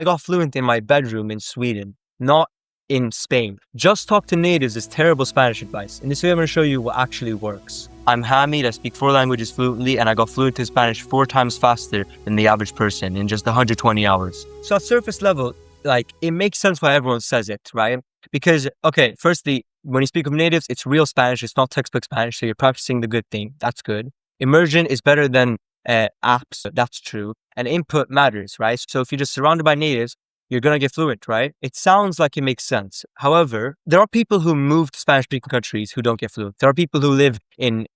I got fluent in my bedroom in Sweden, not in Spain. Just talk to natives is terrible Spanish advice. In this video, I'm going to show you what actually works. I'm Hamid, I speak 4 languages fluently, and I got fluent in Spanish 4 times faster than the average person in just 120 hours. So at surface level, it makes sense why everyone says it, right? Because, okay, firstly, when you speak of natives, it's real Spanish, it's not textbook Spanish, so you're practicing the good thing. That's good. Immersion is better than apps, that's true. And input matters, right? So if you're just surrounded by natives, you're going to get fluent, right? It sounds like it makes sense. However, there are people who move to Spanish-speaking countries who don't get fluent. There are people who live in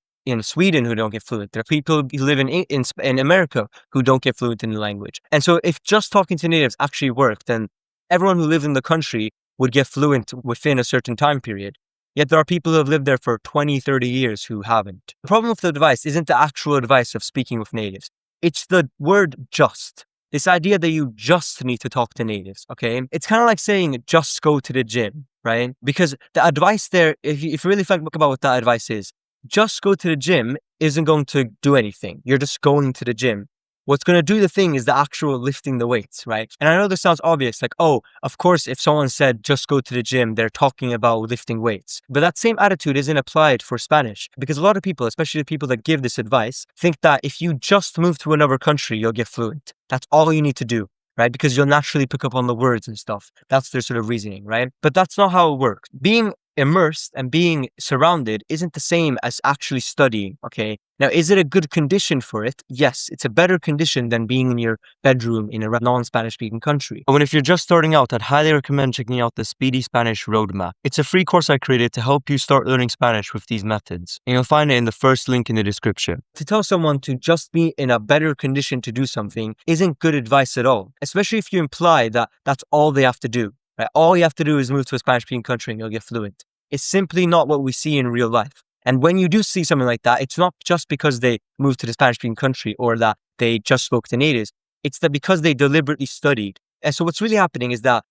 Sweden who don't get fluent. There are people who live in America who don't get fluent in the language. And so if just talking to natives actually worked, then everyone who lives in the country would get fluent within a certain time period. Yet there are people who have lived there for 20, 30 years who haven't. The problem with the advice isn't the actual advice of speaking with natives. It's the word just. This idea that you just need to talk to natives, okay? It's kind of like saying just go to the gym, right? Because the advice there, if you really think about what that advice is, just go to the gym isn't going to do anything. You're just going to the gym. What's going to do the thing is the actual lifting the weights, right? And I know this sounds obvious, like, oh, of course, if someone said just go to the gym, they're talking about lifting weights. But that same attitude isn't applied for Spanish, because a lot of people, especially the people that give this advice, think that if you just move to another country, you'll get fluent. That's all you need to do, right? Because you'll naturally pick up on the words and stuff. That's their sort of reasoning, right? But that's not how it works. Being immersed and being surrounded isn't the same as actually studying, okay? Now, is it a good condition for it? Yes, it's a better condition than being in your bedroom in a non-Spanish speaking country. But if you're just starting out, I'd highly recommend checking out the Speedy Spanish Roadmap. It's a free course I created to help you start learning Spanish with these methods. And you'll find it in the first link in the description. To tell someone to just be in a better condition to do something isn't good advice at all, especially if you imply that that's all they have to do. Right? All you have to do is move to a Spanish-speaking country and you'll get fluent. It's simply not what we see in real life. And when you do see something like that, it's not just because they moved to the Spanish-speaking country or that they just spoke to natives. It's that because they deliberately studied. And so what's really happening is that,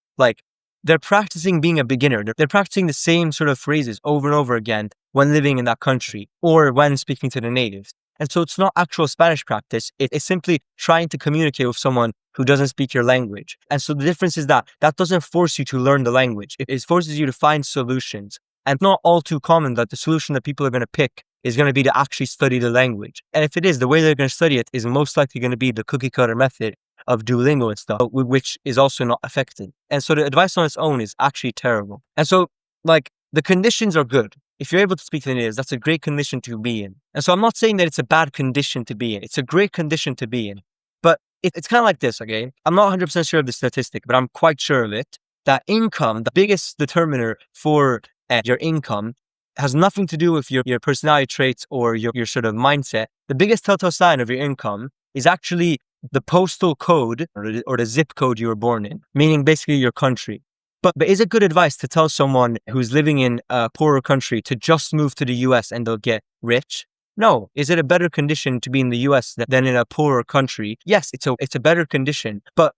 they're practicing being a beginner. They're practicing the same sort of phrases over and over again when living in that country or when speaking to the natives. And so it's not actual Spanish practice. It's simply trying to communicate with someone who doesn't speak your language. And so the difference is that doesn't force you to learn the language. It forces you to find solutions. And not all too common that the solution that people are going to pick is going to be to actually study the language. And if it is, the way they're going to study it is most likely going to be the cookie cutter method of Duolingo and stuff, which is also not effective. And so the advice on its own is actually terrible. And so, the conditions are good. If you're able to speak to the natives, that's a great condition to be in. And so I'm not saying that it's a bad condition to be in. It's a great condition to be in. But it's kind of like this, okay? I'm not 100% sure of the statistic, but I'm quite sure of it, that income, the biggest determiner for your income, has nothing to do with your personality traits or your sort of mindset. The biggest telltale sign of your income is actually the postal code or the zip code you were born in, meaning basically your country. But is it good advice to tell someone who's living in a poorer country to just move to the US and they'll get rich? No. Is it a better condition to be in the US than in a poorer country? Yes, it's a better condition. But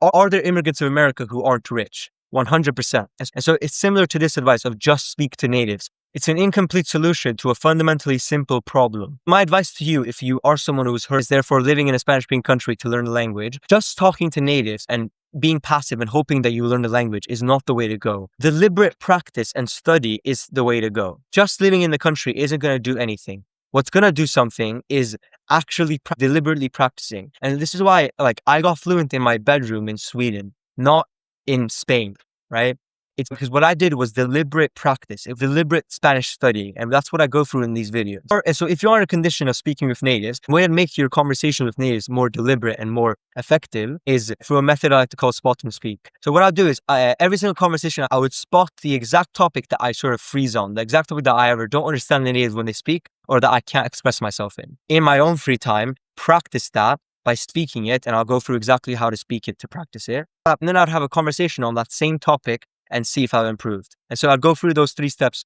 are there immigrants of America who aren't rich? 100%. And so it's similar to this advice of just speak to natives. It's an incomplete solution to a fundamentally simple problem. My advice to you, if you are someone who's heard, is therefore living in a Spanish-speaking country to learn the language, just talking to natives and being passive and hoping that you learn the language is not the way to go. Deliberate practice and study is the way to go. Just living in the country isn't going to do anything. What's going to do something is actually deliberately practicing. And this is why, I got fluent in my bedroom in Sweden, not in Spain, right? It's because what I did was deliberate practice, deliberate Spanish studying, and that's what I go through in these videos. And so if you're in a condition of speaking with natives, the way to make your conversation with natives more deliberate and more effective is through a method I like to call spot and speak. So what I'll do is every single conversation, I would spot the exact topic that I sort of freeze on, the exact topic that I either don't understand the natives when they speak or that I can't express myself in. In my own free time, practice that by speaking it, and I'll go through exactly how to speak it to practice it. And then I'd have a conversation on that same topic and see if I've improved. And so I'd go through those 3 steps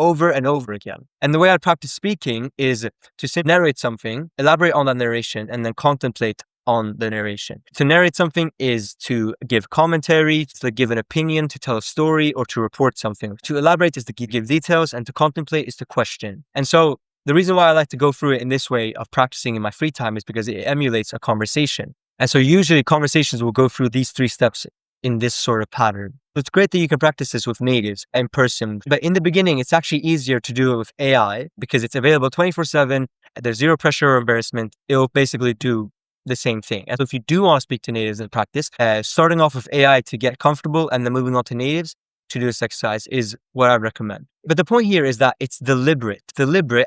over and over again. And the way I practice speaking is to narrate something, elaborate on that narration, and then contemplate on the narration. To narrate something is to give commentary, to give an opinion, to tell a story, or to report something. To elaborate is to give details, and to contemplate is to question. And so the reason why I like to go through it in this way of practicing in my free time is because it emulates a conversation. And so usually conversations will go through these 3 steps in this sort of pattern. It's great that you can practice this with natives in person, but in the beginning, it's actually easier to do it with AI because it's available 24/7. There's zero pressure or embarrassment. It'll basically do the same thing. And so if you do want to speak to natives in practice, starting off with AI to get comfortable and then moving on to natives to do this exercise is what I recommend. But the point here is that it's deliberate,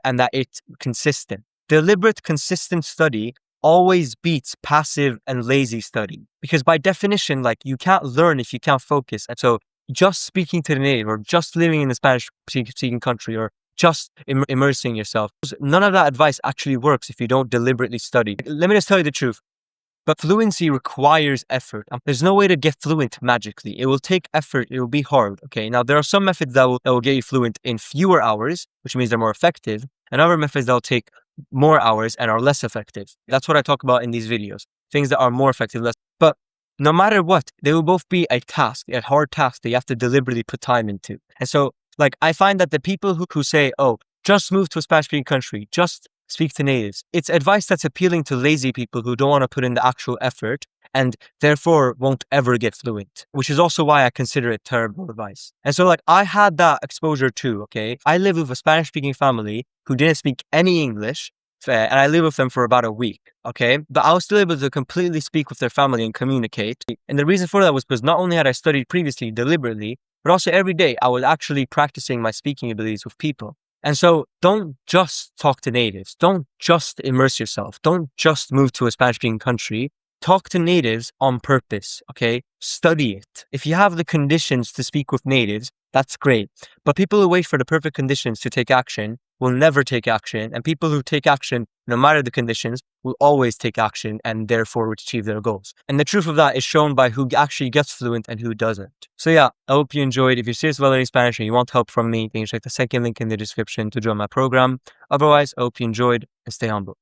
and that it's consistent. Deliberate, consistent study always beats passive and lazy study. Because by definition, like, you can't learn if you can't focus. And so just speaking to the native or just living in a Spanish speaking country or just immersing yourself, none of that advice actually works if you don't deliberately study. Let me just tell you the truth. But fluency requires effort. There's no way to get fluent magically. It will take effort. It will be hard. Okay. Now, there are some methods that will get you fluent in fewer hours, which means they're more effective, and other methods that will take more hours and are less effective. That's what I talk about in these videos. Things that are more effective, less. But no matter what, they will both be a task, a hard task that you have to deliberately put time into. And so, like, I find that the people who say, oh, just move to a Spanish-speaking country, just speak to natives, it's advice that's appealing to lazy people who don't want to put in the actual effort and therefore won't ever get fluent, which is also why I consider it terrible advice. And so, like, I had that exposure too, okay? I live with a Spanish-speaking family who didn't speak any English, and I lived with them for about a week, okay? But I was still able to completely speak with their family and communicate. And the reason for that was because not only had I studied previously deliberately, but also every day I was actually practicing my speaking abilities with people. And so don't just talk to natives. Don't just immerse yourself. Don't just move to a Spanish-speaking country. Talk to natives on purpose, okay? Study it. If you have the conditions to speak with natives, that's great. But people who wait for the perfect conditions to take action will never take action. And people who take action, no matter the conditions, will always take action and therefore achieve their goals. And the truth of that is shown by who actually gets fluent and who doesn't. So yeah, I hope you enjoyed. If you're serious about learning Spanish and you want help from me, then check the second link in the description to join my program. Otherwise, I hope you enjoyed and stay humble.